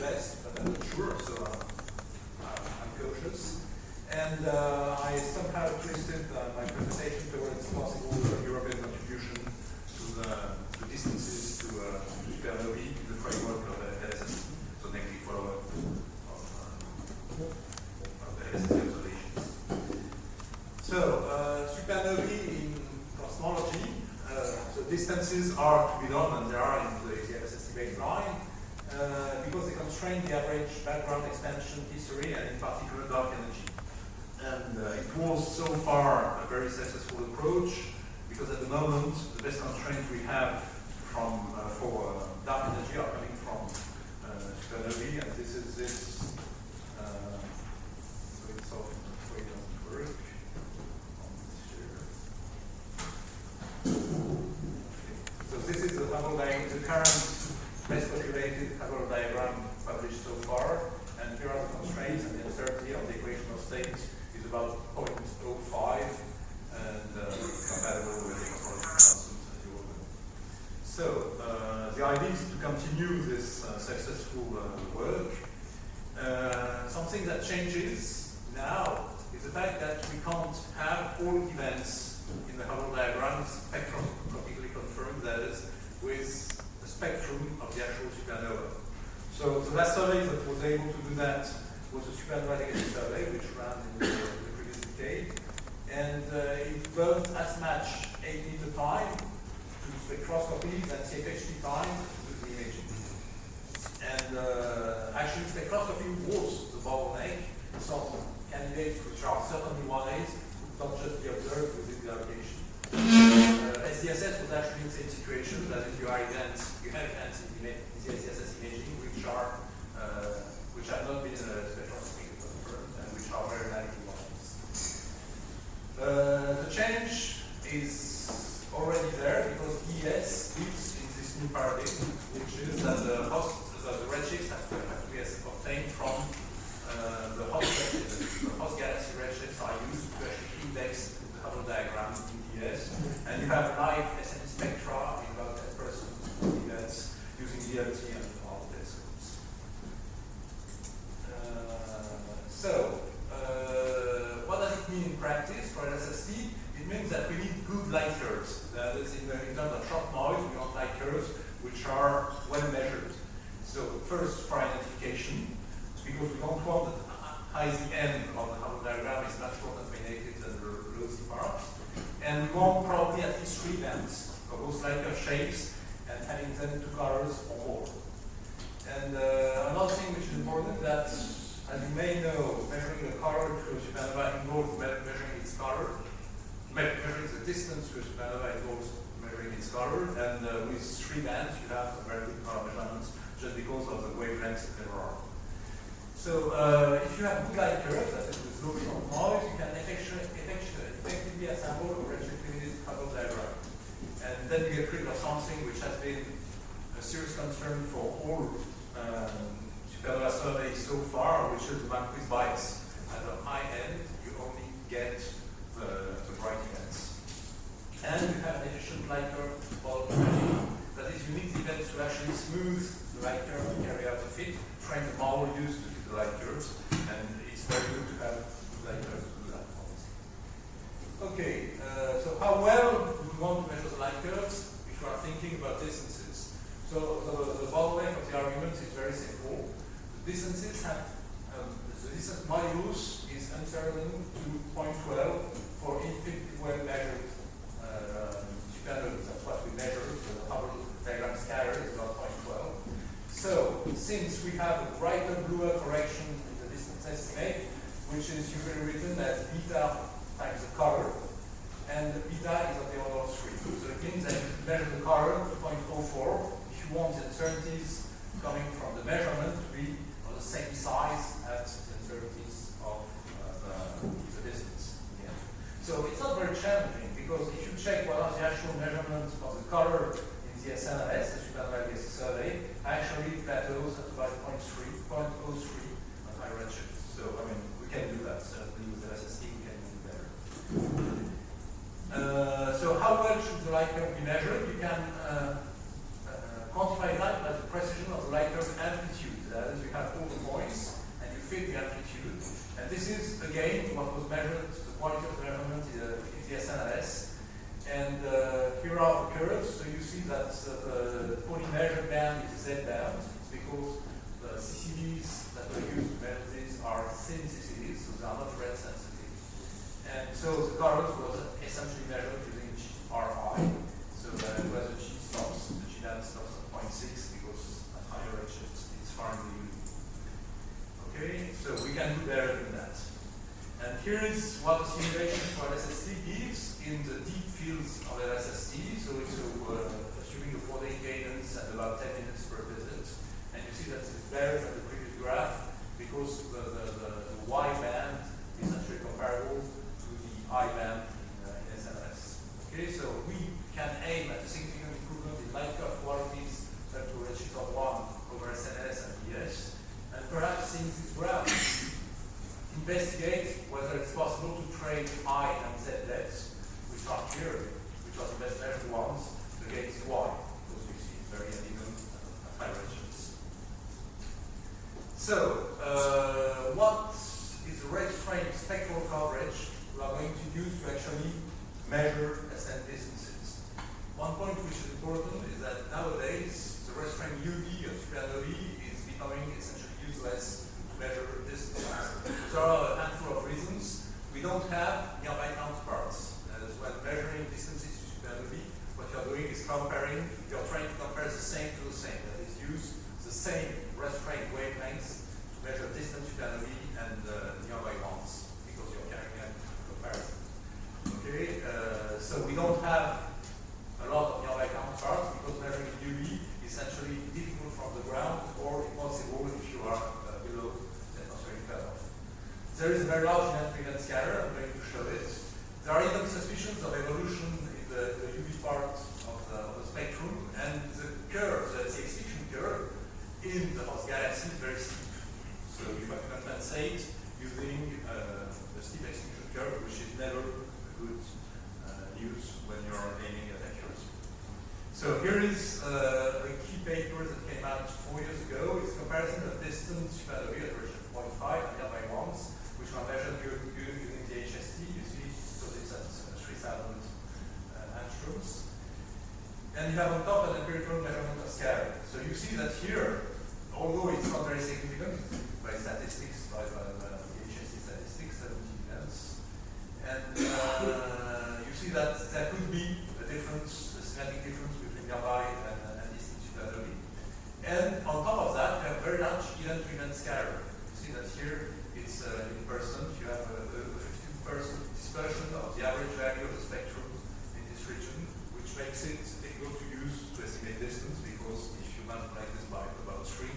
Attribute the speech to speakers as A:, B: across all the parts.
A: best, but I'm not sure, so I'm cautious. And I somehow twisted my presentation towards possible European contribution to the distances to supernovae in the framework of LSST, so namely follow-up of the LSST observations. So, supernovae in cosmology, so distances are to be done, and they are in the LSST baseline, because they constrain the average background expansion history, and in particular dark energy. And it was so far a very successful approach, because at the moment the best constraints we have from for dark energy are coming from supernovae, and this is this. So it's all the way it doesn't work. So this is the Hubble diagram, the current best populated Hubble diagram published so far, and here are the constraints, and the uncertainty of the equation of state is about 0.05, and compatible with the cosmological constant, as you all know. So the idea is to continue this successful work. Something that changes now is the fact that we can't have all events in the Hubble diagram spectroscopically confirmed, that is, with the spectrum of the actual supernova. So the last survey that was able to do that was a supernova legacy survey, which ran in the previous decade, and it burned as much 8 meter time to spectroscopy than CFHT time to the imaging. And actually, spectroscopy was the bottleneck. Some candidates which are certainly 1As could not just be observed within the allocation. SDSS was actually in the same situation, that if you have events in the SDSS imaging which have not been spectroscopically confirmed and which are very likely ones. The change is already there because ES lives in this new paradigm, which is that the redshifts have to be obtained from the host redshifts. The host galaxy redshifts are used to actually index the Hubble diagram in ES, and you have live SN spectra in about 10% of events using DLT and all telescopes. What does it mean in practice for LSST? It means that we need good light curves. That is, in terms of short noise, we want light curves which are well measured. So first, for identification, because we don't want that high Z end of the Hubble diagram is much more contaminated than the low Z parts. And we want probably at least 3 bands of those light curve shapes and having them 2 colors or more. And another thing which is important that, as you may know, measuring the color to a supernova involves measuring its color. Measuring the distance to a supernova involves measuring its color. And with 3 bands, you have very good color measurements just because of the wavelengths that there are. So if you have good light curves, that is with low short noise, you can effectively assemble a redshift-limited Hubble diagram. And then you get rid of something which has been a serious concern for all supernova surveys so far, which is the Marquis bias. At the high end, you only get the bright events. And you have an efficient light curve for that is, you need the events to actually smooth the light curve and carry out the fit, train the model used to fit the light curves, and it's very good to have light curves to do that. Okay, so how well do we want to measure the light curves if we are thinking about distances? So the bottleneck of the argument is very simple. The distances have, the distance modulus is uncertain to 0.12 for infinitely well measured supernovas. That's what we measure. The Hubble diagram scatter is about 0.12. So since we have a brighter, bluer correction in the distance estimate, which is usually written as beta times the color, and the beta is of the order of 3. So it means that you measure the color to 0.04 if you want the uncertainties coming from the measurement to be of the same size as the uncertainties of the distance. Yeah. So it's not very challenging, because if you check what are the actual measurements of the color in the CNRS, the supernova legacy survey, actually plateaus at about 0.03 on high redshift. So, I mean, we can do that. Certainly with LSST, we can do better. So how well should the light curve be measured? You can quantify that by the precision of the light curve amplitude. That is, you have again what was measured, the quality of the measurement in the CNRS. And here are the curves. So you see that the fully measured band is Z band. It's because the CCDs that were used to measure this are thin CCDs, so they are not red sensitive. And so the current was essentially measured using RI. So it was a G stops. The G band stops at 0.6 because at higher redshifts it's far in the UV. Okay, so we can do better than that. And here is what the simulation for LSST gives in the deep fields of LSST. So it's assuming a 4-day cadence and about 10 minutes per visit. And you see that it's better than the previous graph because the Y band is actually comparable to the I band in SNRS. Okay, so we can aim at a significant improvement in light curve qualities up to a redshift of 1 over SNRS and ES. And perhaps seeing this graph, investigate whether it's possible to trade I and Z depths, which are here, which are the best measured ones, against Y, because we see it's very uneven at high redshifts. So, what is the red frame spectral coverage we are going to use to actually measure ascent distances? One point which is important is that nowadays the red frame UV of supernovae is becoming essentially useless to measure distances. There are a handful of reasons. We don't have nearby counterparts. When measuring distances to supernovae, what you're doing is comparing, you're trying to compare the same to the same. That is, use the same restraint wavelengths to measure distant supernovae and nearby ones, because you're carrying out comparison. Okay, so we don't have a lot of nearby counterparts because measuring UV is essentially difficult from the ground or impossible if you are below the atmospheric cutoff. There is a very large event scatter, I'm going to show it. There are even suspicions of evolution in the UV part of the spectrum, and the curve, the extinction curve, in the host galaxy is very steep. So you have to compensate using the steep extinction curve, which is never good news when you're aiming at accuracy. So here is a key paper that came out 4 years ago. It's a comparison of distant supernovae at redshift 0.5 and nearby ones, which were measured using the HST. You see, so it's at 3,000 angstroms. And you have on top an empirical measurement of scatter. So you see that here, although it's not very significant by statistics, by the HST statistics, 70 events, and you see that there could be a difference, a semantic difference between nearby and distant supernovae. And on top of that, you have very large event-to-event scatter. You see that here it's in percent. You have a 15% dispersion of the average value of the spectrum in this region, which makes it difficult to use to estimate distance, because if you multiply this by about 3,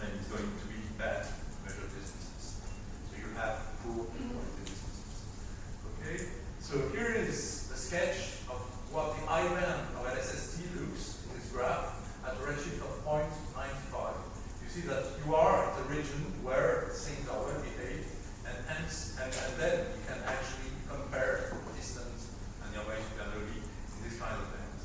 A: then it's going to be bad to measure distances. So you have poor quality distances. Okay? So here is a sketch of what the I band of LSST looks in this graph at a redshift of 0.95. You see that you are at the region where things are well behaved, and hence, and then you can actually compare distant and nearby supernovae in this kind of band.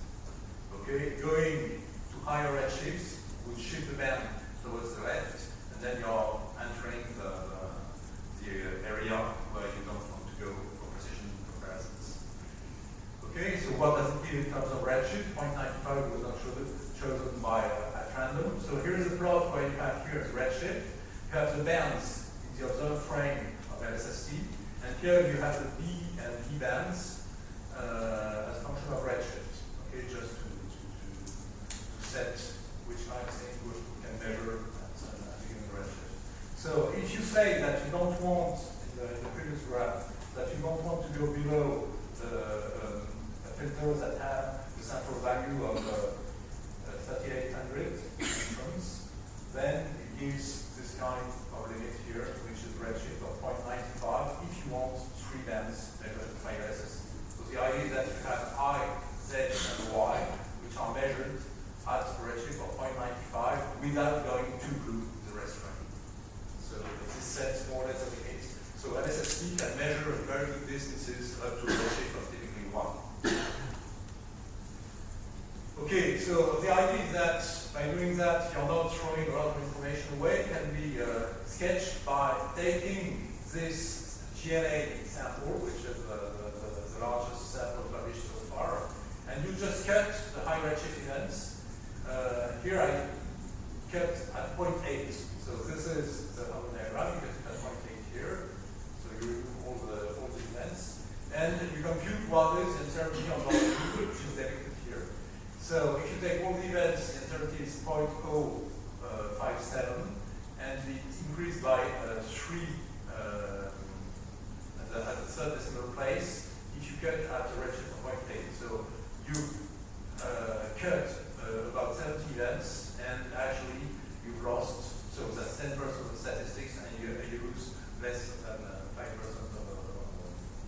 A: Okay, going to higher redshifts would shift the band towards the left, and then you're entering the area where you don't want to go for precision comparisons. Okay, so what does it give in terms of redshift? 0.95 was not chosen by at random. So here's a plot where you have here the redshift. You have the bands in the observed frame of LSST, and here you have the B and E bands as a function of redshift. Okay, just to set which kind of thing we can measure at a given redshift. So if you say that you don't want, in the previous graph, that you don't want to go below filters that have the central value of 3,800 angstroms, then it gives this kind of limit here, which is redshift of 0.95 if you want 3 bands measured by LSST. So the idea is that you have I, Z, and Y, which are measured at a redshift of 0.95 without going too blue the rest frame. So this sets more or less the case. So LSST can measure very good distances up to a redshift of typically 1. Okay, so the idea is that by doing that, you're not throwing a lot of information away. It can be sketched by taking this GNA sample, which is the largest sample published so far. And you just cut the high redshift events. Here I cut at 0.8. So this is the whole diagram. You cut at 0.8 here. So you remove all the events. And you compute what is uncertainty on volume, which is depicted here. So if you take all the events, the uncertainty is 0.057, and it increased by 3 at the third decimal place if you cut at a redshift of 0.8. So you cut about 70 events, and actually you've lost, so that's 10% of the statistics, and you lose less than 5%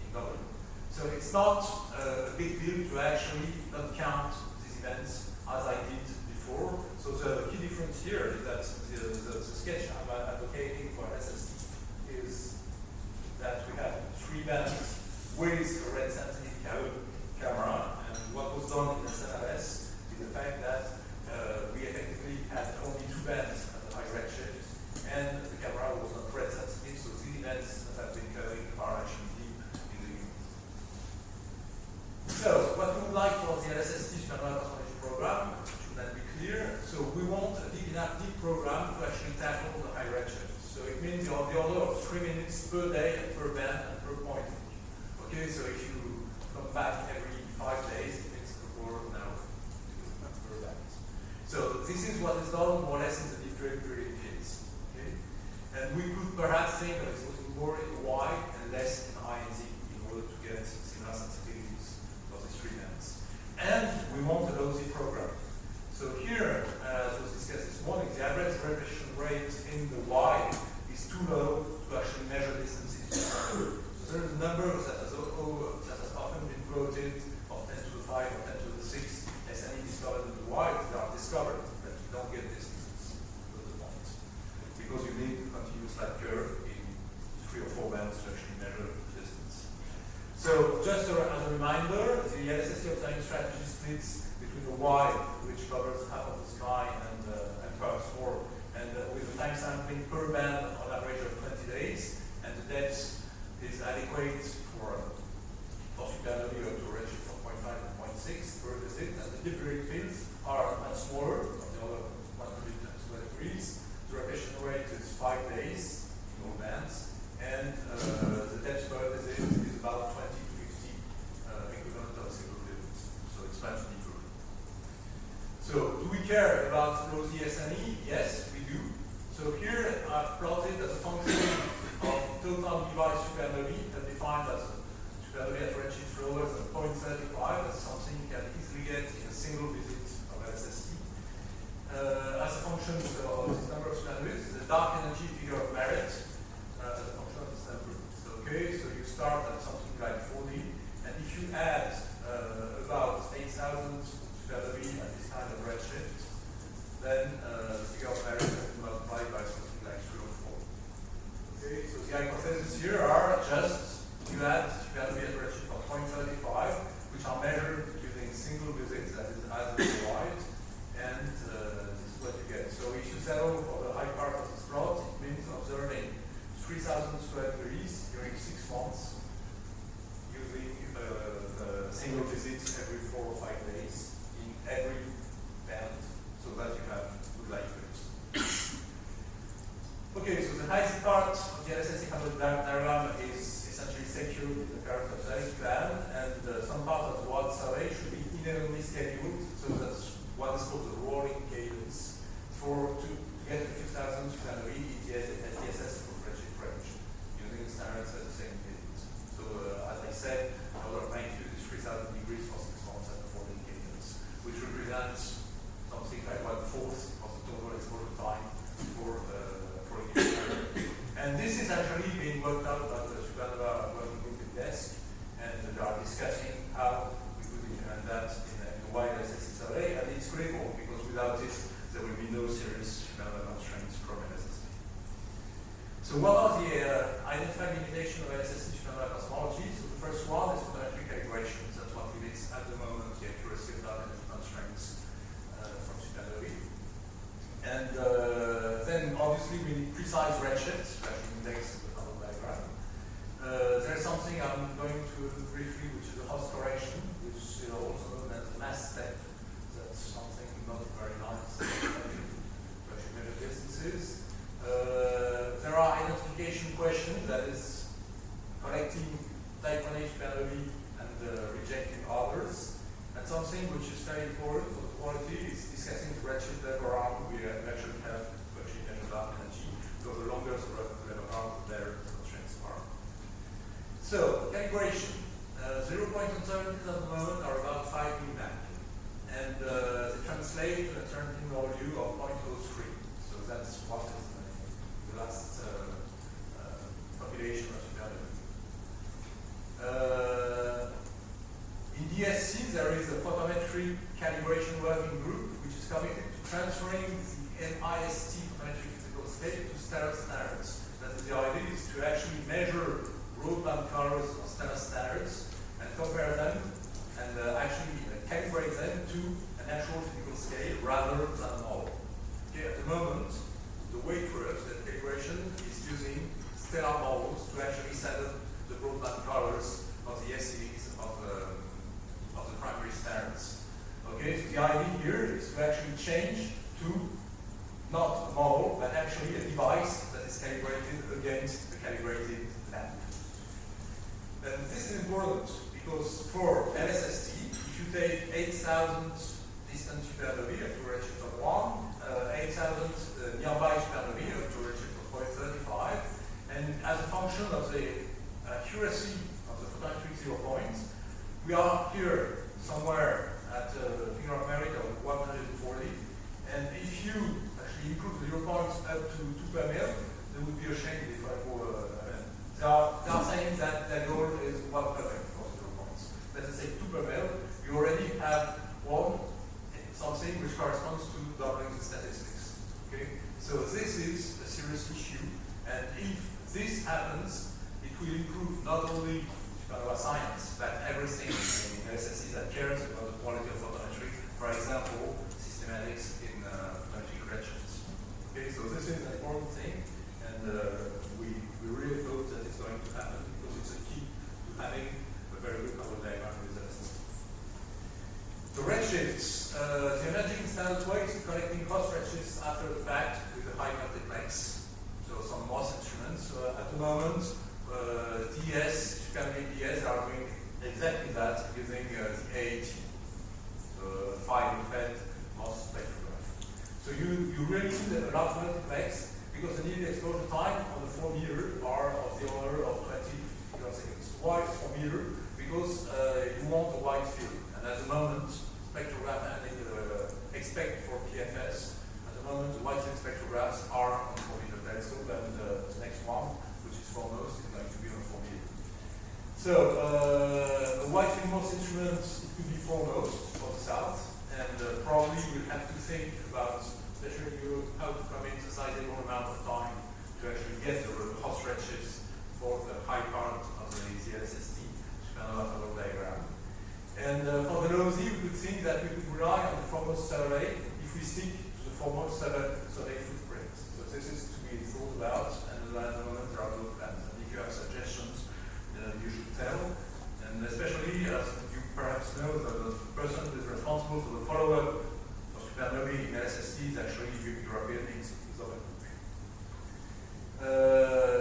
A: in volume. So it's not a big deal to actually not count these events as I did before. So the key difference here is that the sketch I'm advocating for LSST is that we have 3 bands with a red sensitive camera, and what was done in the CNRS is the fact that we effectively had only 2 bands at the high redshift, and the camera was not red sensitive, so these events that I've been covering are actually deep in the unit. So, what we would like for the LSST supernova cosmology program, should that be clear? So, we want a deep program to actually tackle the high redshift. So, it means the order of 3 minutes per day and per band and per point. Okay, so if you come back every 5 days, it makes a quarter now per band. So, this is what is done more or less in the deep periodic fields. Okay? And we could perhaps think of it more in Y and less in I and Z in order to get similar sensitivities for these 3 bands. And we want a low Z program. So here, as was discussed this morning, the average reflection rate in the Y is too low to actually measure distances. So there is a number that has often been quoted of 10 to the 5 or 10 to the 6 SNE discovered in the Y. They are discovered, but you don't get distances to the point. Because you need a continuous light curve in 3 or 4 bands to actually measure distance. So just as a reminder, the LSST observing strategy splits between the Y, which covers half of the sky, and perhaps more, and with the time sampling per band on average of 20 days, and the depth is adequate for supernovae up to a redshift of 0.5 and 0.6 per visit, and the deep periodic fields are much smaller, of the order of 120 degrees. The rotation rate is 5 days in all bands, and the depth per visit is about 20 to 50 equivalent of a single visit. So it's much deeper. So do we care about low Z SNE? Yes, we do. So here I've plotted as a function of total device supernovae, defined as supernovae at redshift lower than 0.35. That's something you can easily get in a single visit of LSST. As a function of this number of supernovae, the dark energy figure of merit as a function of this number. So, okay, so you start at something like 40, and if you add about 8,000 supernovae at this kind of redshift, then the figure of merit has been multiplied by something like 3 or 4. Okay, so the hypotheses here are just you add supernovae at redshift of 0.35, which are measured using single visits, that is as wide, and this is what you get. So if you settle for the high part of this plot, it means observing 3,000 square degrees during 6 months using single visits every 4 or 5 days in every band, so that you have good light waves. Okay, so the high Z part of the LSST diagram is essentially secured in the current observing plan, and some part of the watt survey should be inherently scheduled, so that's what is called the rolling cadence, to get a few thousand supernovae at the SS for redshift range, using the standards at the same cadence. So as I said, order of magnitude is 3,000 degrees for 6 months at the rolling cadence, which represents something like 1/4 of the total exposure time for a year. And this is actually being worked out by the supernova working group in desk, and they are discussing how we could implement that in a wide LSST survey, and it's critical because without it there will be no serious supernova constraints from LSST. So what are the identified limitations of LSST supernova cosmology? So the first one is photometric calibrations. That's what limits at the moment the accuracy of dark energy constraints from supernovae. And then obviously we need precise redshifts, to actually index the Canonical diagram. something I'm going to briefly, which is a host correction, which is also known as the mass step. That's something not very nice to actually measure distances. There are identification questions, that is collecting type 1H Bernoulli and rejecting others. And something which is very important for the quality is discussing the redshift level around. We actually have to actually measure LPNHE, because the longer the level around, the better the constraints are. So, calibration. 0-point uncertainties at the moment are about 5 mMAC. And they translate to a uncertainty value of 0.03. So that's what is the last population of Cebrián. In DSC, there is a photometry calibration working group which is committed to transferring the LSST photometric physical scale to stellar standards. That is, the idea is to actually measure broadband colors of stellar standards and compare them and actually calibrate them to a natural physical scale rather than a model. Okay, at the moment, the way it works, that calibration is using stellar models to actually set up the broadband colors of the SCVs of the primary standards. Okay, so the idea here is to actually change to not a model, but actually a device that is calibrated against the calibrated lamp. And this is important because for LSST, if you take 8,000 distant supernovae up to a redshift of 1, 8,000 nearby supernovae up to a redshift of 0.35, and as a function of the accuracy of the photometric 0 points, we are here somewhere at a figure of merit of 140, and if you actually improve the 0 points up to 2 per mil, they would be ashamed if I go. They are saying that their goal is 1 per mil for 0 points. Let us say 2 per mil, you already have something which corresponds to doubling the statistics. Okay, so this is a serious issue, and if this happens, it will improve not only supernova science, but everything in LSST that cares about the quality of photometry. For example, systematics in photometric redshifts. Okay, so this is an important thing, and we really hope that it's going to happen because it's a key to having a very good color diagram with LSST. The redshifts, the emerging standard way is collecting host redshifts after the fact with a high multiplex. So some MOS instruments. At the moment, DS, DS are doing exactly that using the AAT, the 5-fed MOS spectrograph. So you really need a large multiplex because the needed exposure time on the 4 meter are of the order of 20 picoseconds. Why 4 meter? Because you want a wide field, and at the moment, spectrograph and expect for PFS. At the moment, the wide field spectrographs are on 4 meter telescope, and the next one, which is foremost, is going to be on 4 meter. So, a wide field MOS instrument, it could be foremost for the south, and probably we'll have to think about, especially in Europe, how to commit a sizable amount of time to actually get the host redshifts for the high part of the LSST supernova photo diagram. And for the low Z, we could think that we could rely on the foremost survey if we stick to the foremost survey footprint. So this is to be thought about, and at the moment there are no plans. And if you have suggestions, you should tell. And especially, as you perhaps know, the person who is responsible for the follow-up of supernovae in LSST is actually European Institute of Agnieszka.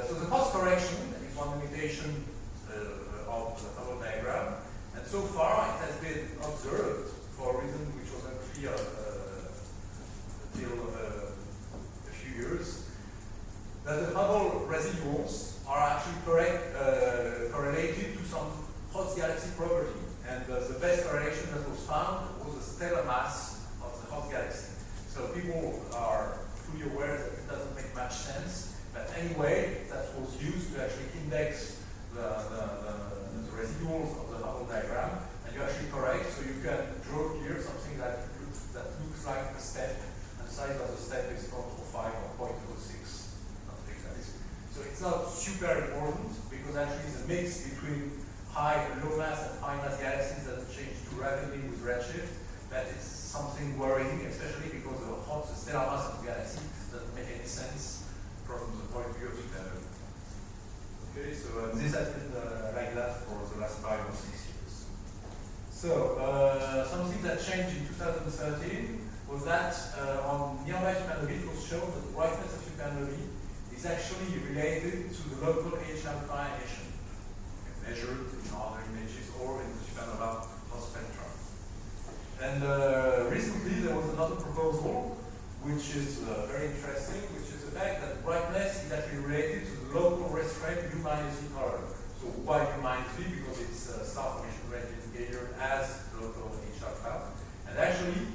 A: So the cost correction is one limitation of the photo diagram. And so far, it has been observed, for a reason which was unclear until a few years, that the Hubble residuals are actually correlated to some host galaxy property. And the best correlation that was found was the stellar mass of the host galaxy. So people are fully aware that it doesn't make much sense. But anyway, that was used to actually index the residuals of the Hubble diagram, and you actually correct, so you can draw here something that looks like a step, and the size of the step is 0.05 or 0.06, something like this. So it's not super important, because actually the mix between low mass and high mass galaxies doesn't change too rapidly with redshift, but it's something worrying, especially because the stellar mass of the galaxy doesn't make any sense from the point of view of supernova. Okay, so this has been like that for the last 5 or 6 years. So something that changed in 2013 was that on nearby supernovae it was shown that the brightness of supernovae is actually related to the local age alpha emission, measured in other images or in the supernova hot spectrum. And recently there was another proposal which is very interesting, which is the fact that brightness is actually related to the local restraint U minus V color. So why U minus V? Because it's star formation rate indicator as local H alpha. And actually,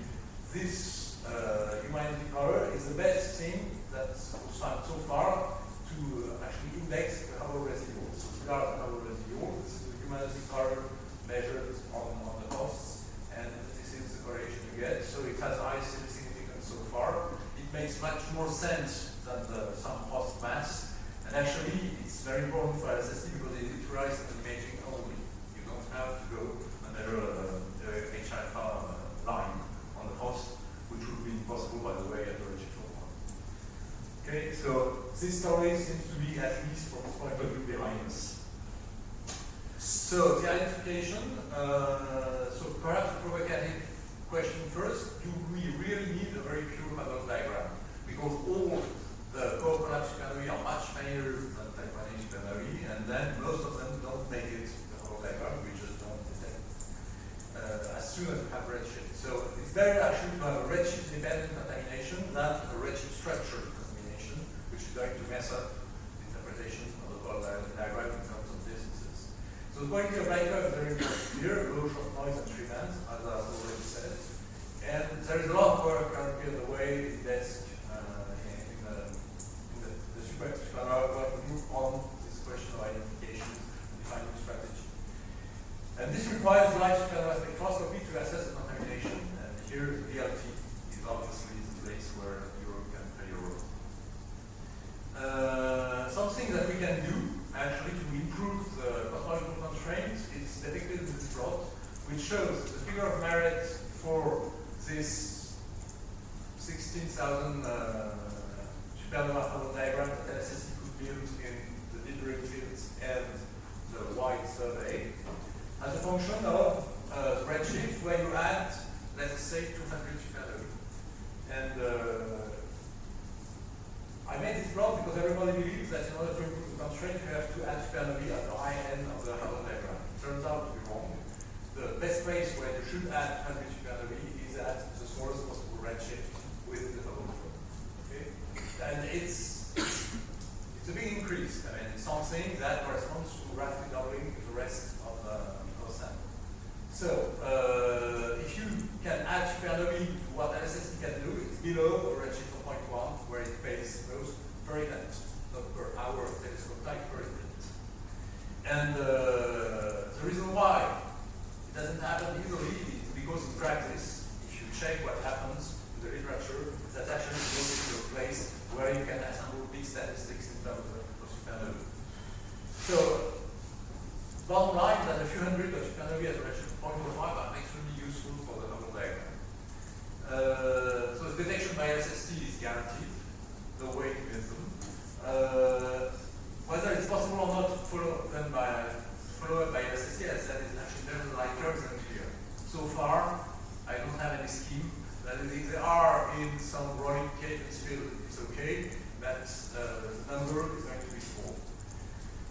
A: this U minus V color is the best thing that was found so far to actually index the Hubble residual. So regard the Hubble residual, this is the U minus V color measured on the hosts, and this is the correlation you get. So it has high significance so far. It makes much more sense than the some host mass. And actually, it's very important for LSST because it relies on imaging only. You don't have to go under the H alpha line on the host, which would be impossible, by the way, at the redshift of 1. Okay, so this story seems to be, at least from this point of view, behind us. So the identification, so perhaps a provocative question first, do we really need a very pure Hubble diagram? Because all the core collapse supernovae are much fainter than type 1a supernovae, and then most of them don't make it to the Hubble diagram, we just don't detect as soon as we have redshift. So it's better actually to have a redshift dependent contamination than a redshift structured contamination, which is going to mess up the interpretation of the Hubble diagram in terms of distances. So the quality of light curve is very important here, low short noise and 3 bands, as I've already said. And there is a lot of work currently on the way in desk in the supernova group on this question of identification and defining strategy. And this requires live supernova spectroscopy to assess the contamination. And here the DLT is obviously the place where you can play your role. Something that we can do actually to improve the cosmological constraints is depicted in this plot, which shows the figure of merit for this 16,000 supernova Hubble diagram that LSST could build in the dithering fields and the wide survey as a function of redshift where you add, let's say, 200 supernovae. And I made this plot because everybody believes that in order to improve the constraint, you have to add supernovae at the high end of the Hubble diagram. It turns out to be wrong. The best place where you should add 200 supernovae is at the smallest possible redshift with the Hubble probe. Okay? And it's a big increase. I mean, it's something that corresponds to roughly doubling the rest of the sample. So, if you can add supernovae to what LSST can do, it's below a redshift of 0.1, where it pays most per event, not per hour of telescope time, per event. And the reason why it doesn't happen easily is because in practice, if you check what happens in the literature, that's actually goes to a place where you can assemble big statistics in terms of supernovae. So, bottom line that a few hundred of supernovae at a redshift of 0.05 are extremely useful for the Hubble diagram. So the detection by LSST is guaranteed, the way to get them. Whether it's possible or not to follow up by LSST, as I said, is actually never light curves unclear. So far, I don't have any scheme. That is, if they are in some rolling cadence field, it's okay, but the number is going to be small.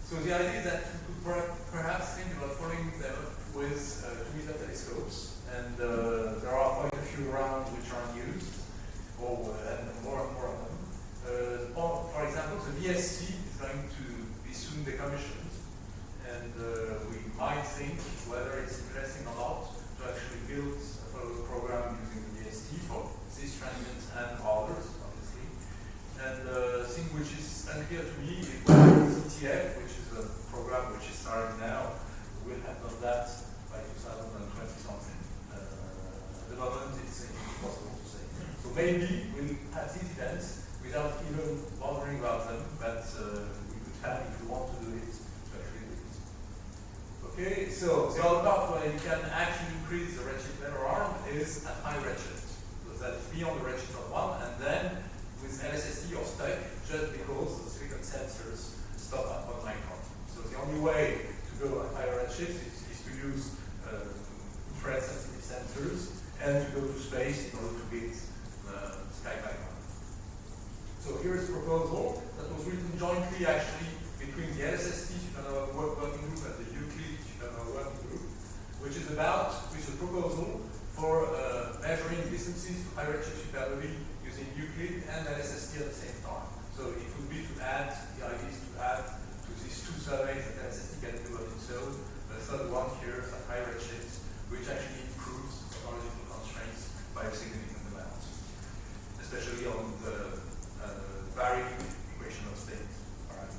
A: So the idea is that you could perhaps think about following them with 2-meter telescopes, and there are quite a few around which are unused, and more and more of them. For example, the VST is going to be soon decommissioned, and we might think whether it's interesting or not to actually build a follow program using the VST for this transient and others, obviously. And the thing which is unclear to me is whether CTF, which is a program which is starting now, will have done that by 2020 something. At the moment, it's impossible to say. So maybe we'll have these events without even bothering about them, but we could have, if we want to do it, to actually do it. Okay, so the other part where you can actually increase the redshift later on is at high redshift. So that's beyond the redshift of 1, and then with LSST you're stuck just because the silicon sensors stop at 1 micron. proposal that was written jointly actually between the LSST supernova working group and the Euclid supernova working group, which is about with a proposal for measuring distances to high redshift supernovae using Euclid and LSST at the same time. So it would be to add, the idea is to add to these two surveys that LSST can do on its own, the third one here at high redshifts, which actually improves technological constraints by a significant amount, especially on the varying equation of state. All right.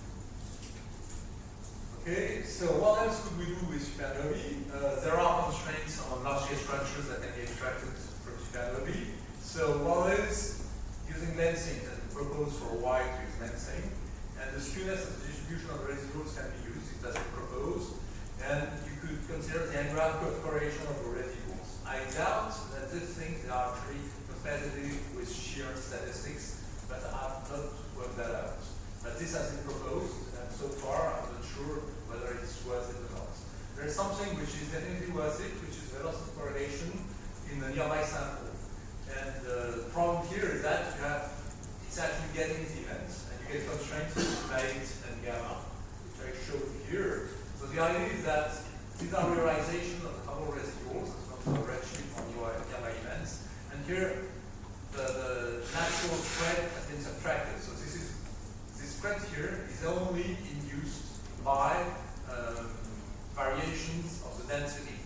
A: Okay, so what else could we do with supernovae? There are constraints on large-scale structures that can be extracted from supernovae. So one is using lensing, that we propose for a while to use lensing, and the skewness of the distribution of the residuals can be used, it doesn't propose, and you could consider the angular correlation of the residuals. I doubt that these things are actually competitive with shear statistics, but I have not worked that out. But this has been proposed, and so far I'm not sure whether it's worth it or not. There's something which is definitely worth it, which is velocity correlation in the nearby sample. And the problem here is that you have, it's actually getting the events, and you get constraints of light and gamma, which I showed here. So the idea is that these are realization of the Hubble residuals, it's not the redshift on gamma events, and here the natural spread has been subtracted. So this spread here is only induced by variations of the density.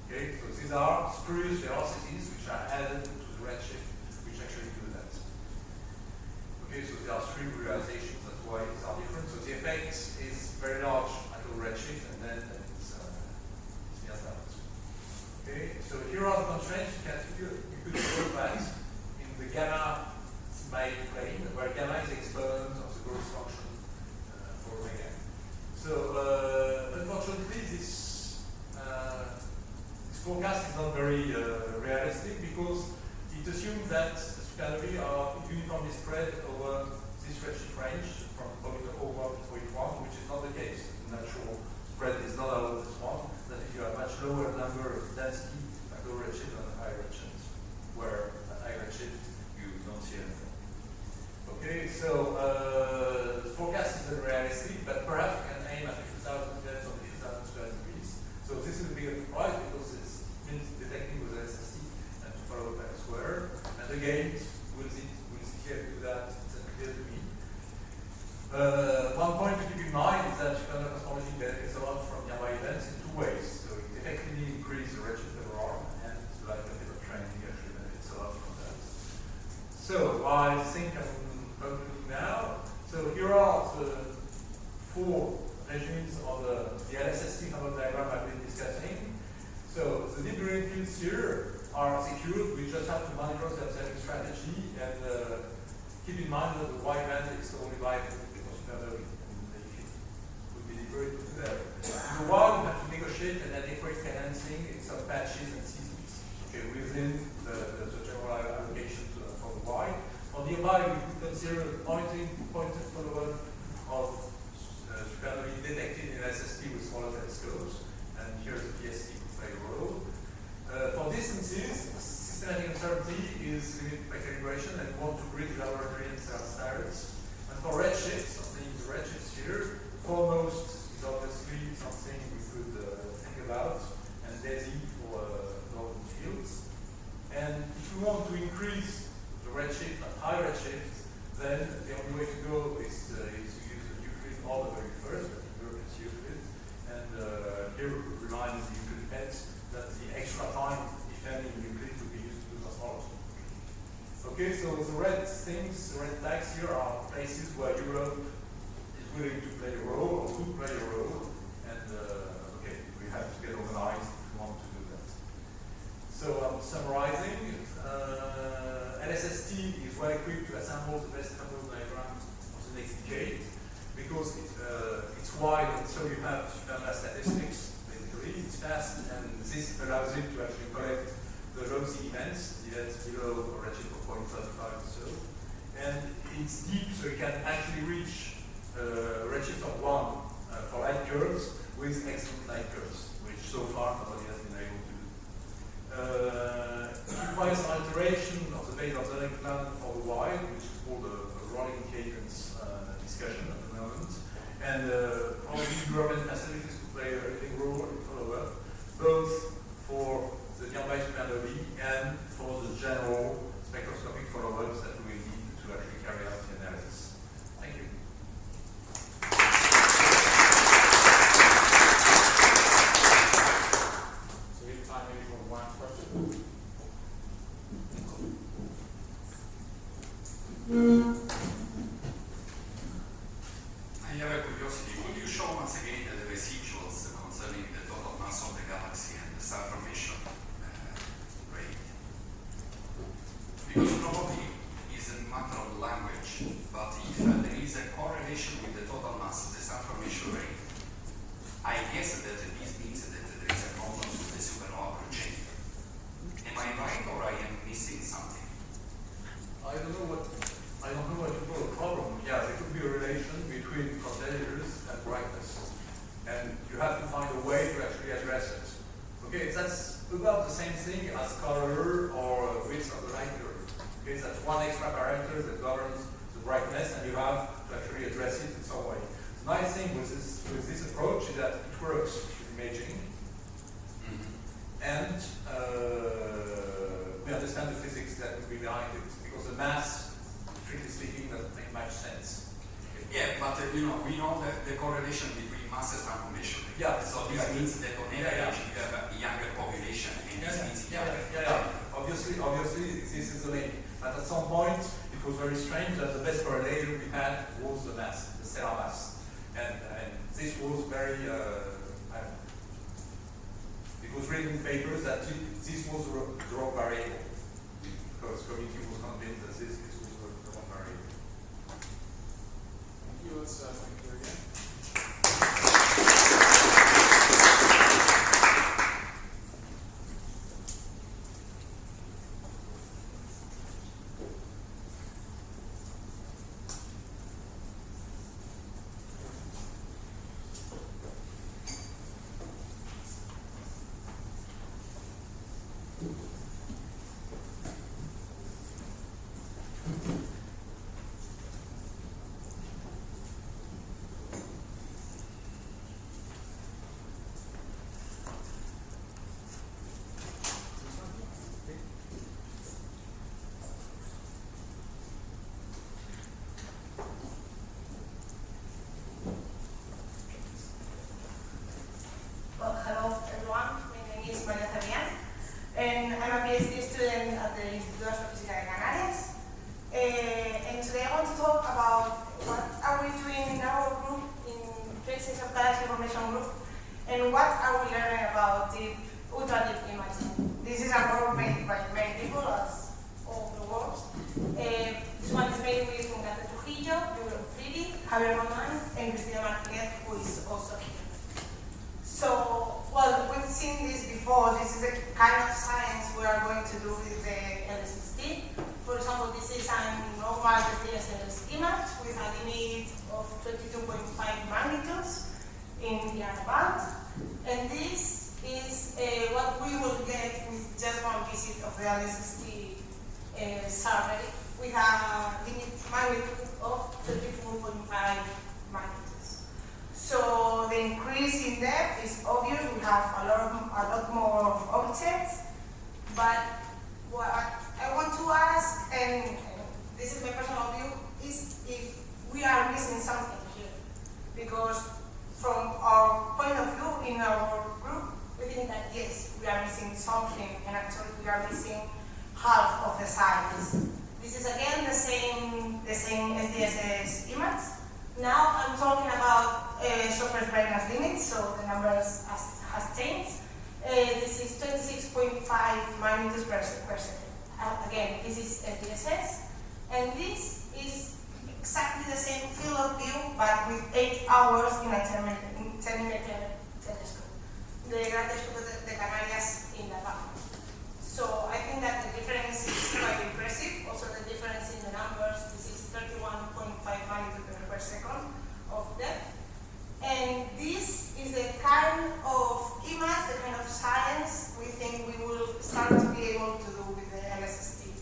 A: Okay, so these are spurious velocities which are added to the redshift, which actually do that. Okay, so there are three realizations, that's why these are different. So the effect is very large at the redshift, and then it's near that. Okay, so here are the constraints. You could observe that in the gamma smile plane, where gamma is the exponent of the growth function for omega. So unfortunately, this forecast is not very realistic because it assumes that the supernovae are uniformly spread over this redshift range from point 0.1 to point 1, which is not the case. The natural spread is not over this one, that if you have much lower number of density at low redshift than at high redshift, where at high redshift you don't see anything. Okay, so the forecast is unrealistic, but perhaps we can aim at a few thousand events on these degrees. So this will be a surprise because it means detecting with LSST and to follow up elsewhere. And again, we'll see here to do that, it's unclear to me. One point to keep in mind is that supernova cosmology benefits a lot from nearby events in two ways. So it effectively increases the redshift overall, and like a bit of training actually benefits a lot from that. So I think I'm concluding now. So here are the four regimes of the LSST Hubble diagram I've been discussing. So the deep green fields here are secured. We just have to monitor the observing strategy and keep in mind that the wide band is only viable because supernovae, and if it would be deeper, it would be there. In the wild, we have to negotiate an adequate cadencing in some patches and seasons, okay, within the general allocation for the wide. On the nearby, we could consider the pointed follow-up of supernovae detected in LSST with smaller telescopes, and here the PST could play a role. For distances, systematic uncertainty is limited by calibration, and we want to bridge laboratory and standards. And for redshifts, something in the redshifts here, foremost is obviously something we could think about, and DESI for northern fields. And if we want to increase the redshift and high redshift, then the only way to go is to use the Euclid all the very first, but European Euclid. And here reminds the Euclid heads that the extra time, if any, in Euclid would be used to do cosmology. Okay, so the red things, the red tags here are places where Europe is willing to play a role or could play a role, and okay, we have to get organized if we want to do that. So I'm summarizing. LSST is well equipped to assemble the best Hubble diagram of the next decade because it's wide, and so you have supernova statistics. It's fast, and this allows it to actually collect the rosy events below a redshift of 0.35 or so. And it's deep, so you can actually reach a redshift of 1 for light curves with excellent light curves, which so far nobody has been able to do. It requires an alteration of the base observing plan for the wide, which is called a rolling cadence
B: have a curiosity. Could you show once again the residuals concerning the total mass of the galaxy and the star formation rate? Because probably it's a matter of language, but if there is a correlation with the total mass, the star formation rate, I guess that this means that there is a problem with the supernova progeny. Am I right, or I am missing something?
A: I don't know what you call a problem. Yeah, there could be a relation between progenitors and brightness, and you have to find a way to actually address it. Okay, that's about the same thing as color or width of the light curve. Okay, that's one extra parameter that governs the brightness, and you have to actually address it in some way. The nice thing with this approach is that it works with imaging, and we understand the physics that would be behind it, because the mass, strictly speaking, doesn't make much sense.
B: Yeah, but we know that the correlation between mass and star formation.
A: Yeah.
B: So this means that on average you have a younger population, and this means younger.
A: Obviously, this is the link. But at some point, it was very strange that the best correlator we had was the mass, the stellar mass. And this was very, it was written in papers that this was the wrong variable, because community was convinced that this was the wrong variable.
C: Thank you. Let's thank you again.
D: Well, hello everyone, my name is María, and I'm a PhD student at the Instituto Astrofísica de Canarias. And today I want to talk about what are we doing in our group, in Traces of Galaxy Formation Group, and what are we learning about deep, ultra deep imaging. This is a work made by many people, as all the works. This one is made with Trujillo, Jagiellonian, and Pierre, who is also here. So, well, we've seen this before. This is the kind of science we are going to do with the LSST. For example, this is a normal SDSS image with a limit of 22.5 magnitudes in the band. And this is what we will get with just one visit of the LSST survey with a limit magnitude of 24.5 magnitudes. So the increase in depth is obvious. We have a lot more objects, but what I want to ask, and this is my personal view, is if we are missing something here. Because from our point of view in our group, we think that yes, we are missing something, and actually we are missing half of the size. This is again the same SDSS image. Now I'm talking about surface brightness limits, so the numbers has changed. This is 26.5 magnitudes per second. Again, this is SDSS, and this is exactly the same field of view, but with 8 hours in a 10-meter telescope. The Gran Telescope de Canarias in the back. So I think that the difference is quite impressive. Also the difference in the numbers, this is 31.5 magnitudes per second of depth. And this is the kind of image, the kind of science we think we will start to be able to do with the LSST.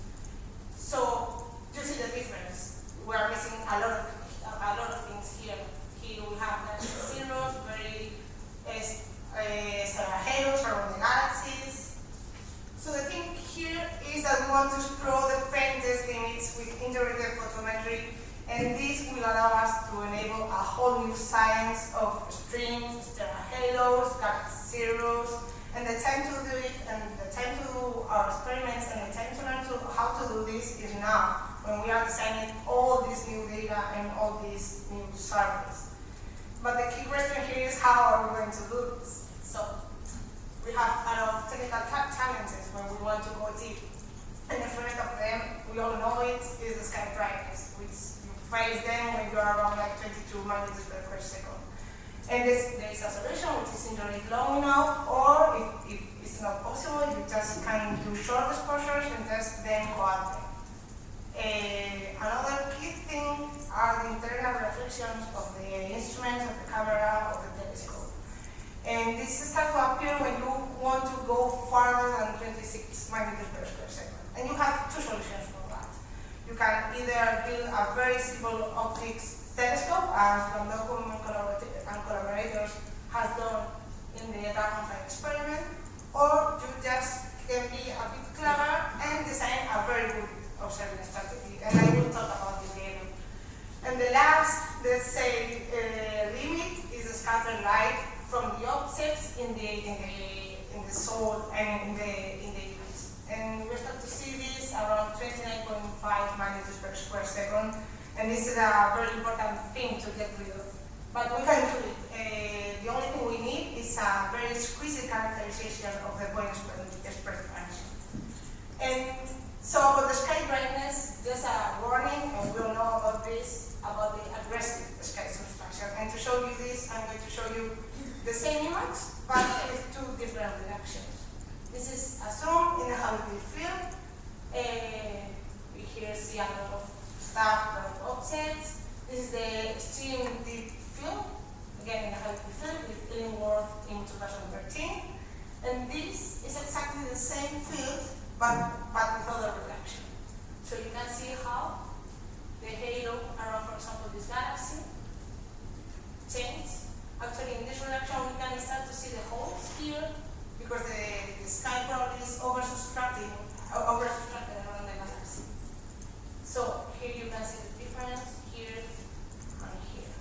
D: So you see the difference. We are missing a lot of things here. Here we have the zeros, very stellar halos around the galaxies. So the thing here is that we want to explore the faintest limits with integrated photometry, and this will allow us to enable a whole new science of strings, stellar halos, galaxy zeros, and the time to do it, and the time to do our experiments, and the time to learn how to do this is now, when we are designing all this new data and all these new surveys. But the key question here is how are we going to do this? So we have a lot of technical challenges when we want to go deep. And the first of them, we all know it, is the sky brightness, which you face them when you are around like 22 magnitudes per second. And there is a solution which is usually long enough, or if it's not possible, you just can do short exposures and just then go out there. Another key thing are the internal reflections of the instruments, of the camera, of the telescope. And this starts to appear when you want to go farther than 26 magnitudes per square second. And you have two solutions for that. You can either build a very simple optics telescope, as Renau and collaborators has done in the Dragonfly experiment, or you just can be a bit clever and design a very good observing strategy. And I will talk about this later. And the last, let's say, limit is the scattered light from the objects in the soul and in the universe. And we start to see this around 29.5 magnitudes per square second. And this is a very important thing to get rid of. But we can do it. The only thing we need is a very exquisite characterization of the point spread function. And so for the sky brightness, just a warning, and we'll know about this, about the aggressive sky subtraction. And to show you this, I'm going to show you the same image, but with two different reactions. This is a zoom in a Hubble field. We here see a lot of stuff, a lot of objects. This is the extreme deep field, again in a Hubble field with Illingworth in 2013. And this is exactly the same field, but with other reflection. So you can see how the halo around, for example, this galaxy changes. Actually, in this reaction, we can start to see the holes here because the sky probably is oversubtracted around the galaxy. So here you can see the difference here and here.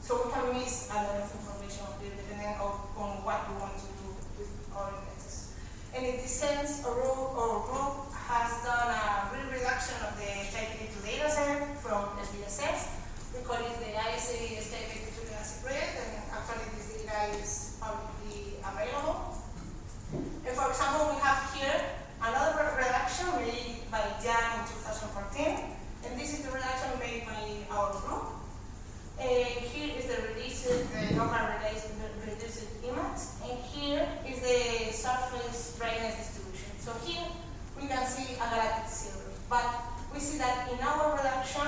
D: So we can miss a lot of information here depending on what we want to do with our images. And in this sense, our group has done a real reduction of the sky-52 data set from SBSS. We call it the ISA sky-52 project, and actually this data is publicly available. And for example, we have here another reduction made by Jan in 2014, and this is the reduction made by our group. Here is the normal reduced image, and here is the surface brightness distribution. So here we can see a galactic silver, but we see that in our reduction,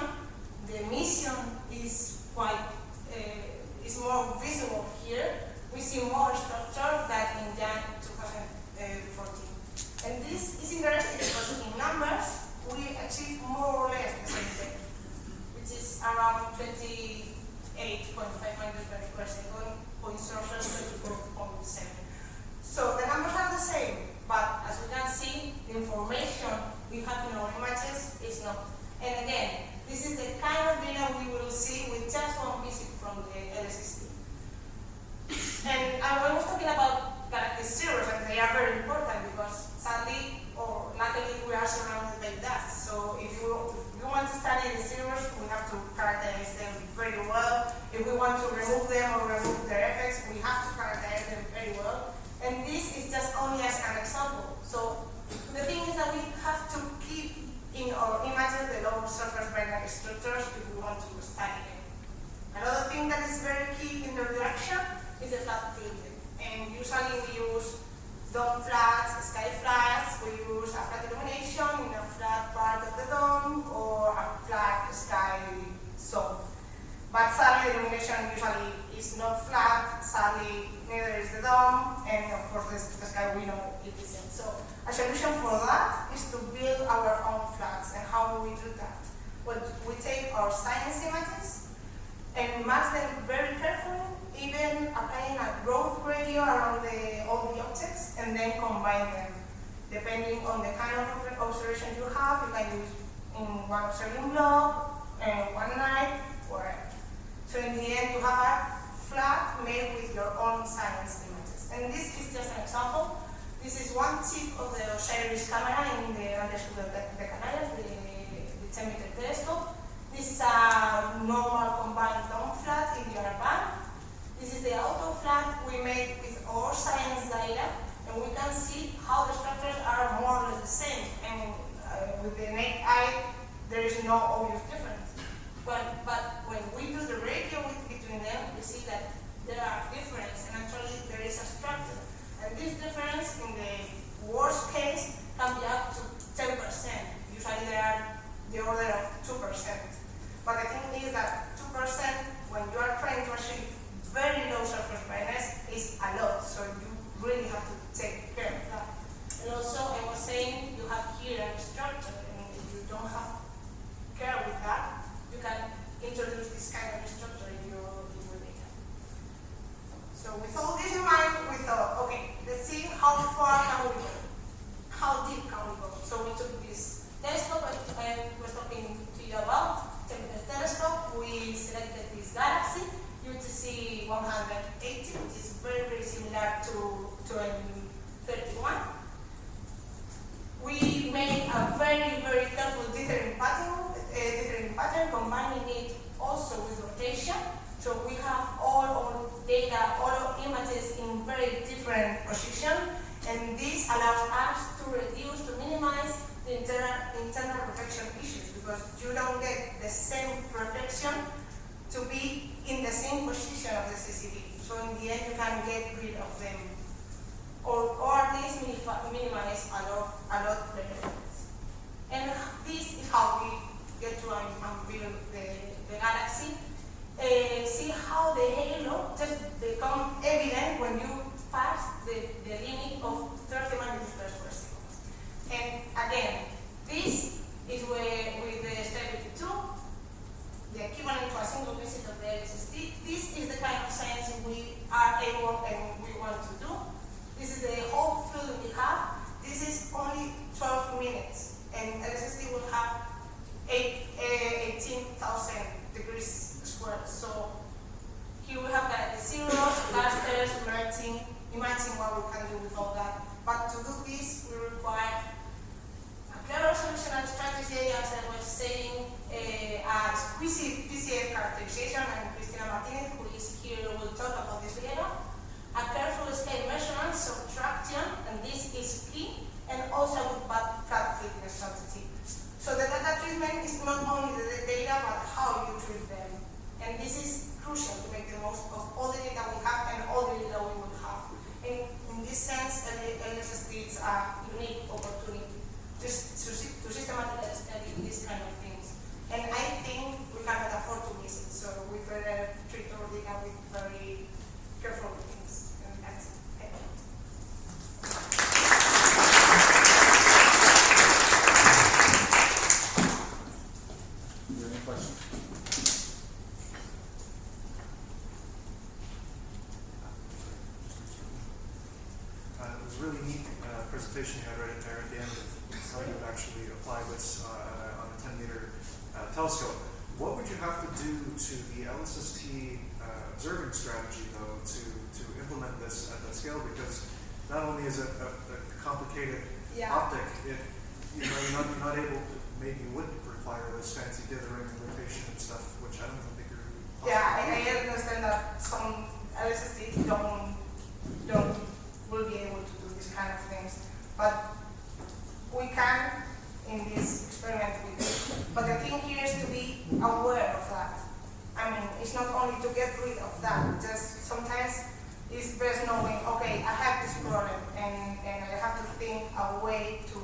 D: the emission is is more visible here. We see more structure than in Jan 2014. And this is interesting because in numbers, we achieve more or less the same thing, which is around 28.5 magnitudes per square second, point sources 24.7. So the numbers are the same, but as we can see, the information we have in our images is not. And again, this is the kind of data we will see with just one visit from the LSST. And I was talking about galactic zeros, and they are very important because sadly or luckily we are surrounded by dust. So if you want to study the zeros, we have to characterize them very well. If we want to remove them or remove their effects, we have to characterize them very well. And this is just only as an example. So the thing is that we have to keep in our images the low surface brightness structures if we want to study them. Another thing that is very key in the reduction is the flat filtering. And usually we use dome flats, sky flats, we use a flat illumination in a flat part of the dome or a flat sky zone. But sadly the illumination usually is not flat, sadly neither is the dome, and of course the sky we know it isn't. So a solution for that is to build our own flats. And how do we do that? Well, we take our science images and match them very carefully, even applying a growth gradient around all the objects, and then combine them. Depending on the kind of observation you have, you can use in one observing block, one night, whatever. So in the end, you have a flat made with your own science images. And this is just an example. This is one tip of the Osiris camera in the Instituto de Canarias, the 10-meter telescope. This is a normal combined dome flat in the other band. made with our science data, and we can see how the structures are more or less the same. And with the naked eye, there is no obvious difference. But when we do the ratio between them, we see that there are differences, and actually there is a structure. And this difference, in the worst case, can be up to 10%. Usually they are the order of 2%. But the thing is that 2%, when you are trying to achieve very low surface brightness, is a lot. So you really have to take care of that. And also, I was saying, you have here a structure, and if you don't have care with that, you can introduce this kind of structure in your data. So with all this in mind, we thought, okay, let's see how far can we go? How deep can we go? So we took this telescope I was talking to you about, the telescope. We selected this galaxy, UTC 180, which is very, very similar to 31. We made a very, very careful dithering pattern, combining it also with rotation. So we have all our data, all our images in very different positions, and this allows us to reduce, to minimize the internal reflection issues, because you don't get the same reflection to be in the same position of the CCD. So in the end, you can get rid of them, or at least minimize a lot the effects. And this is how we get to unveil the galaxy. See how the halo just becomes evident when you pass the limit of 30 magnitudes per second. And again, this is where with the stability 2, the equivalent to a single visit of the LSST. This is the kind of science we are able and we want to do. This is the whole field we have. This is only 12 minutes, and LSST will have 18,000 degrees squared. So here we have the zeros, clusters, merging. Imagine what we can do with all that. But to do this, we require a clever solutional strategy, as I was saying, a exquisite PCF characterization, and Cristina Martinez, who is here, will talk about this later. A careful scale measurement, subtraction, and this is key, and also with flat thickness strategy. So the data treatment is not only the data, but how you treat them. And this is crucial to make the most of all the data we have and all the data we will have. In this sense, LSST is a unique opportunity to systematically study these kind of things. And I think we cannot afford to miss it, so we better treat our data with very careful things. And that's it.
C: Any questions?
E: It was a really neat presentation you had right there at the end of how you actually apply this on a 10-meter telescope. What would you have to do to the LSST observing strategy, though, to implement this at that scale? Because not only is it a complicated optic, you're not able to, maybe you wouldn't require this fancy dithering and rotation and stuff, which I don't even think you're possible.
D: Yeah, I understand that some LSST will be able to do these kind of things, but we can in this experiment we do. But the thing here is to be aware of that. I mean, it's not only to get rid of that, just sometimes it's best knowing, okay, I have this problem and I have to think a way to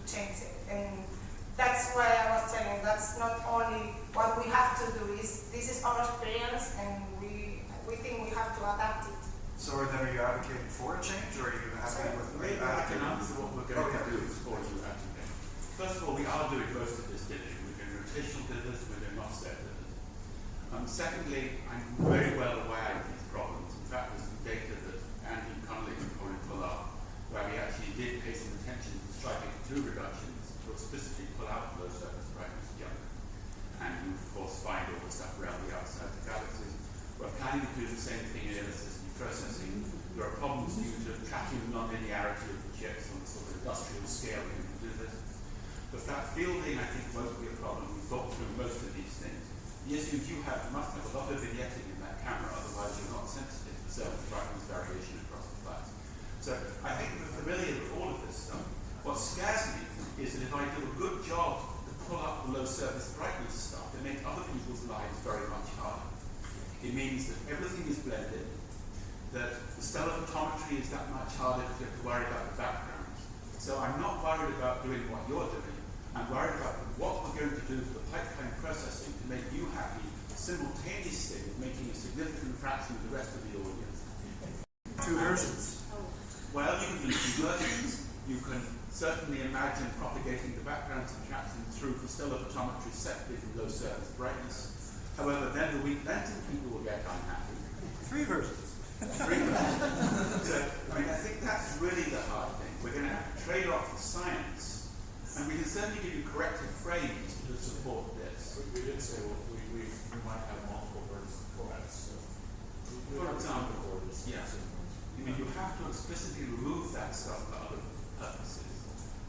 D: change it. And that's why I was telling you, that's not only what we have to do, this is our experience, and we think we have to adapt it.
E: So then are you advocating for a change, or are you happy with
F: Maybe I can answer what we're going to do before you advocate. First of all, we are doing most of this dithering. We're doing rotational dithers, we're doing offset dithers. Secondly, I'm very well aware of these problems. In fact, there's some data that Andy Connolly can probably pull up, where we actually did pay some attention to striking two reductions to explicitly pull out low surface brightness younger. And you, of course, find all the stuff around the outside of the galaxies. We're planning to do the same thing in LSST processing. There are problems due to tracking the non-linearity of the jets on a sort of industrial scale. You can do this. But that fielding, I think, won't be a problem. We've thought through most of these things. The issue you must have a lot of vignetting in that camera, otherwise you're not sensitive to surface brightness variation. So I think we're familiar with all of this stuff. What scares me is that if I do a good job to pull up the low surface brightness stuff, it makes other people's lives very much harder. It means that everything is blended, that the stellar photometry is that much harder because you have to worry about the background. So I'm not worried about doing what you're doing. I'm worried about what we're going to do for the pipeline processing to make you happy, simultaneously making a significant fraction of the rest of the audience.
E: Two versions.
F: Well, you can do conversions. You can certainly imagine propagating the background subtraction through for stellar photometry separately from low surface brightness. However, then the weak lensing people will get unhappy.
E: Three versions.
F: Three versions. So, I mean, I think that's really the hard thing. We're going to have to trade off the science, and we can certainly give you corrective frames to support this.
C: We did say we might have multiple formats. So
F: For example, yeah. I mean, you have to explicitly remove that stuff for other purposes.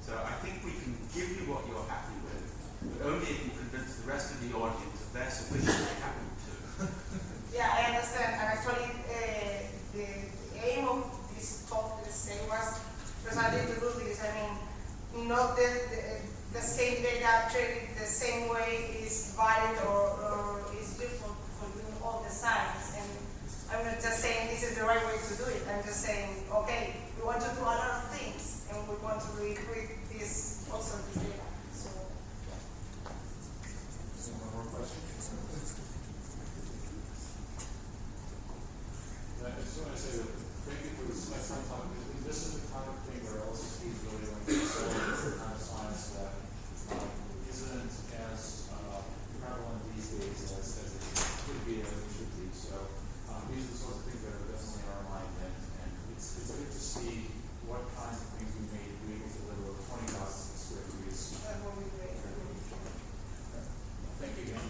F: So I think we can give you what you're happy with, but only if you convince the rest of the audience that they're sufficiently happy too.
D: Yeah, I understand. And actually, the aim of this talk, let's say, was precisely to do this. I mean, not the same data treated the same way is valid or is useful for doing all the science. And I'm not just saying this is the right way to do it. I'm just saying, okay, we want to do a lot of things, and we want to do it with this, also this data. So,
C: One more question? I just want to say that thank you for this next time talking. This is the kind of thing where LSST is really going to excel. It's the kind of science that isn't as prevalent these days as it could be, as it should be. So these are the sorts of things that are definitely in our mind, and it's good to see what kinds of things we may be able to deliver over 20,000 square degrees.
D: that will be great.
C: Thank you again.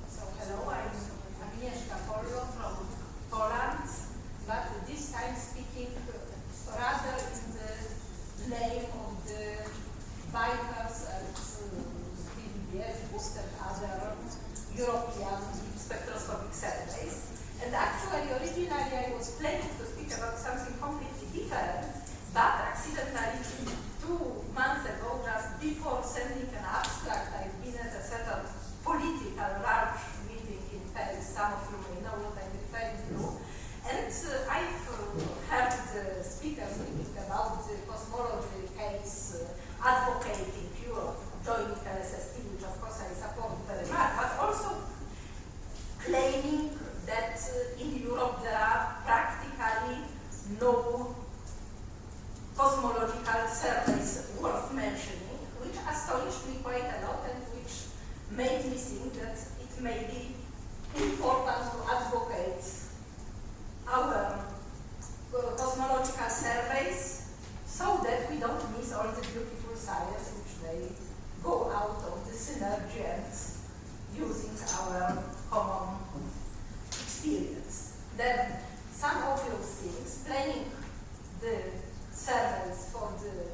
G: So hello, I'm Agnieszka Pollo from Poland, but this time speaking rather in the name of the bikers and BBS, boost and other European spectroscopic surveys. And actually, originally I was planning to speak about something completely different, but accidentally 2 months ago, just before sending an abstract, I've been at a certain political large meeting in Paris. Some of you may know what I'm referring to. And I've heard the speakers speaking about the cosmology case, advocating Europe joining LSST, which of course I support very much, but also claiming that in Europe there are practically no cosmological surveys worth mentioning, which astonished me quite a lot and which made me think that it may be important to advocate our cosmological surveys so that we don't miss all the beautiful science which may go out of the synergy and using our common experience. Then some obvious things, planning the surveys for the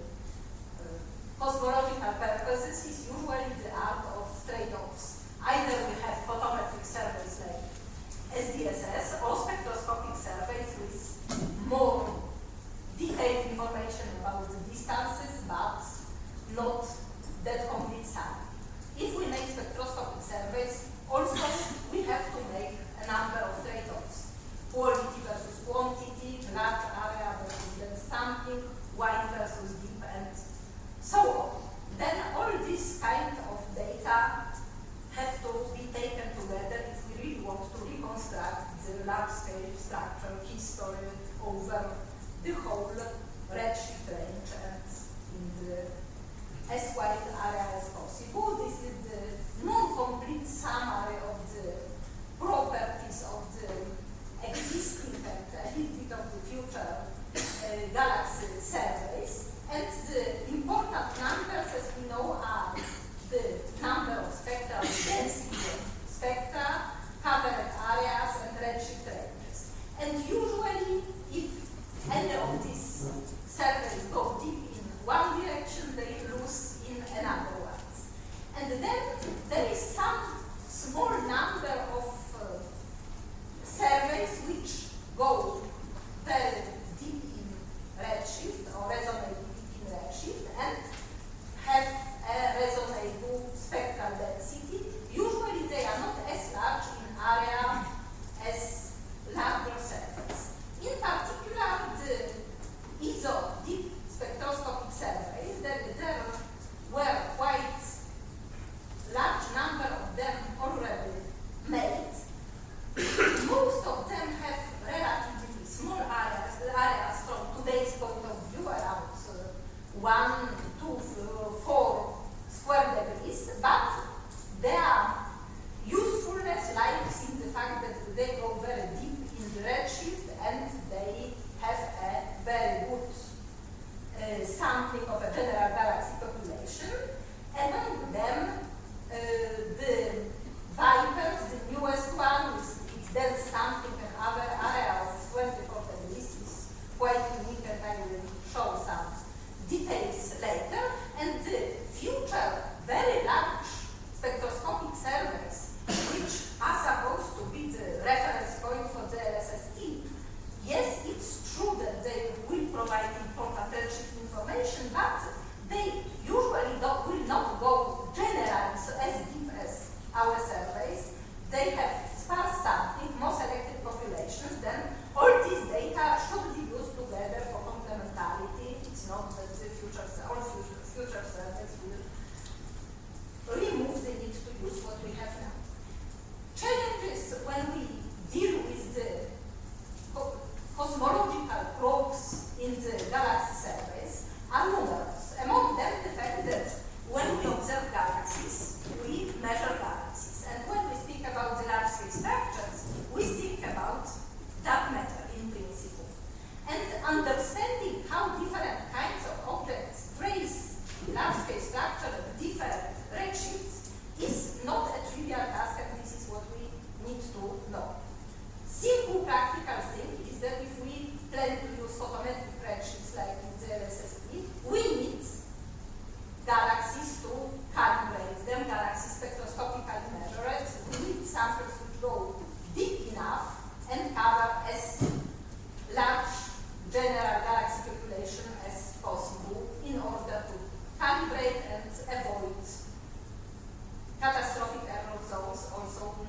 G: cosmological purposes is usually the art of trade-offs. Either we have photometric surveys like SDSS, or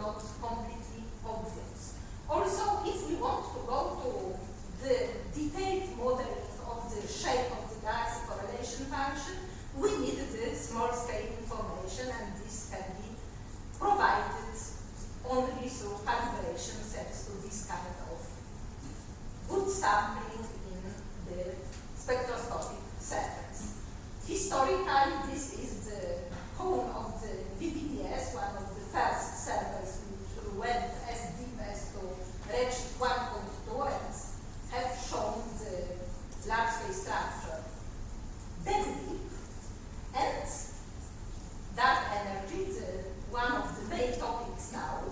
G: not completely obvious. Also, if we want to go to the detailed modeling of the shape of the galaxy correlation function, we need the small-scale information, and this can be provided only through calibration thanks to this kind of good sampling in the spectroscopic surface. Historically, this is the home of the VPDS, one of the first surveys which went as deep as to redshift 1.2 and have shown the large-scale structure then deep. And dark energy, one of the main topics now,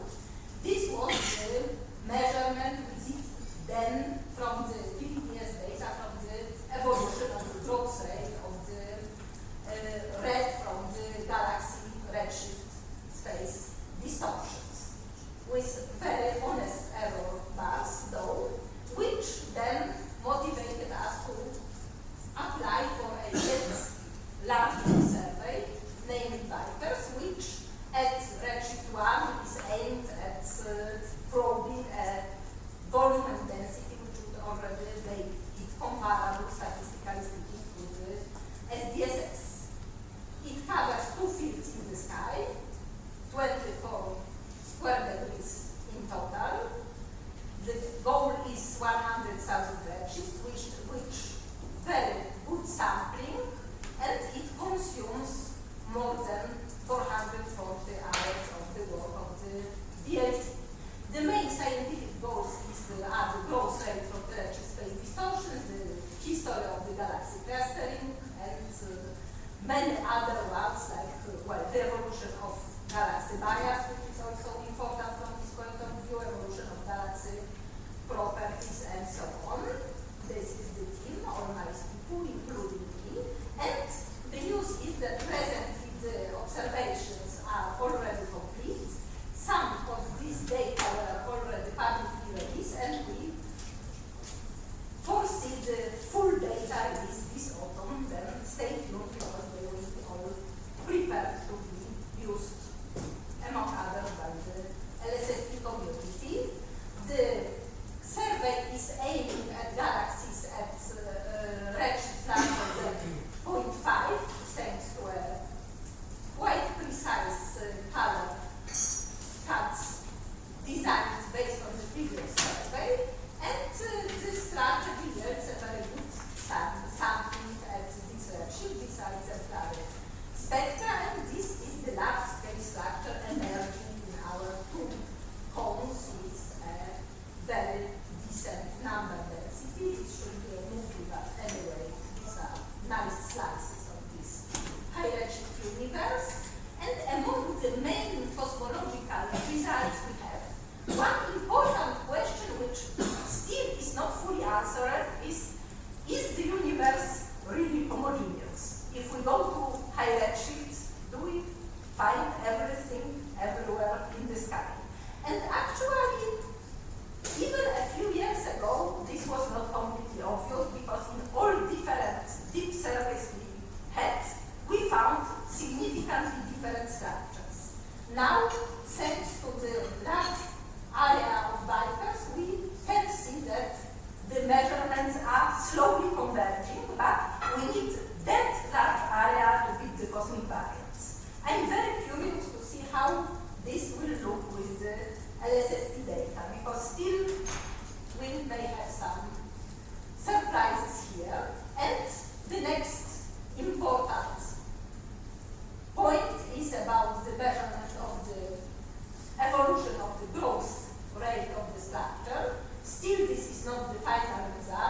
G: this was the measurement we did then from the VPDS data, from the evolution of the growth rate of the red from the galaxy redshift space distortions, with very honest error bars, though, which then motivated us to apply for a yet larger survey, named Vipers, which at redshift 1 is aimed at probing a volume and density which would already make it comparable, statistically speaking, to the SDSS. It covers 2 fields in the sky, 24 square degrees in total. The goal is 100,000 redshifts, which very good sampling, and it consumes more than 440 hours of the work of the VLT. The main scientific goals are the growth rate of the redshift space distortions, the history of the galaxy clustering, and many other ones like the evolution of galaxy bias, which is also important from this point of view, evolution of galaxy properties, and so on. This is the team, all nice people, including me. And the news is that presently the observations are already complete. Some of these data were already publicly released, and we foresee the full data release this autumn. Then stay tuned because they will be all prepared to be used, among others, by the LSST community. The survey is aiming at galaxies at redshift number 0.5, thanks to a quite precise color cuts designed based on the previous survey, and the strategy yields a very good sampling at this redshift, besides exemplary spectra, and this is the large-scale structure emerging in our 2 cones with a very decent number density. It should be a movie, but anyway, these are nice slices of this high redshift universe. And among the main cosmological results we have, one important question which still is not fully answered is the universe really homogeneous? If we go to high redshifts, do we find everything everywhere in the sky? And actually, even a few years ago, this was not completely obvious, because in all different deep surveys we had, we found significantly different structures. Now, thanks to the large area of Vipers, we can see that the measurements are slowly converging, but we need that large area to beat the cosmic variance. I'm very curious to see how this will look with the LSST data, because still we may have some surprises here. And the next important point is about the measurement of the evolution of the growth rate of the structure. Still, this is not the final result.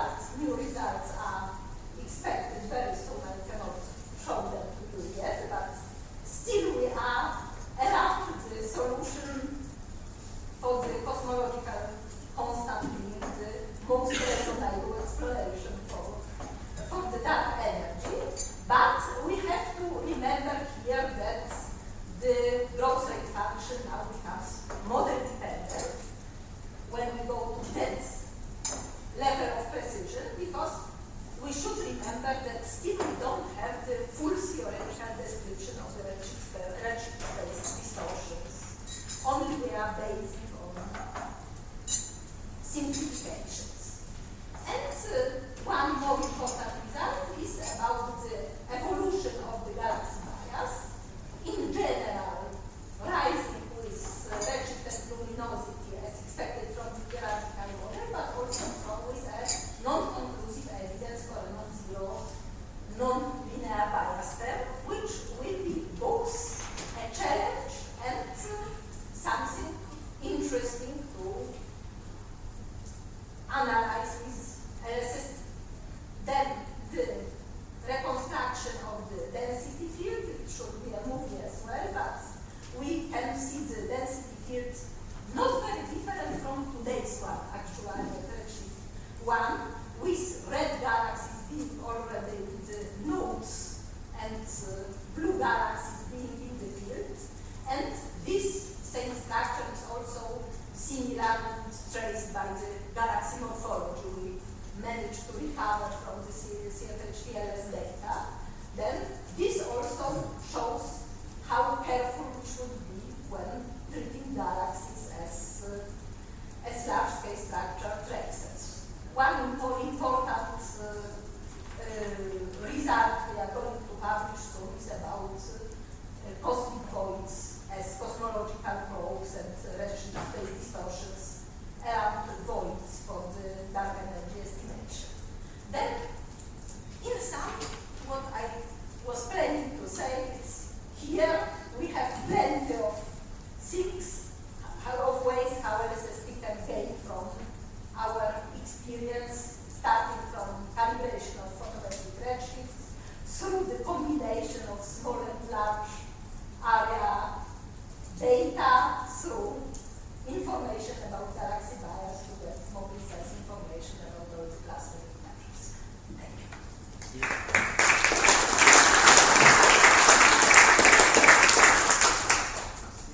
G: information about galaxy bias to get more precise information about those clustering measures. Thank you.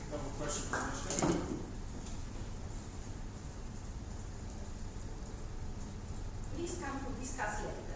C: We have a question for Agnieszka.
G: Please come to discuss later.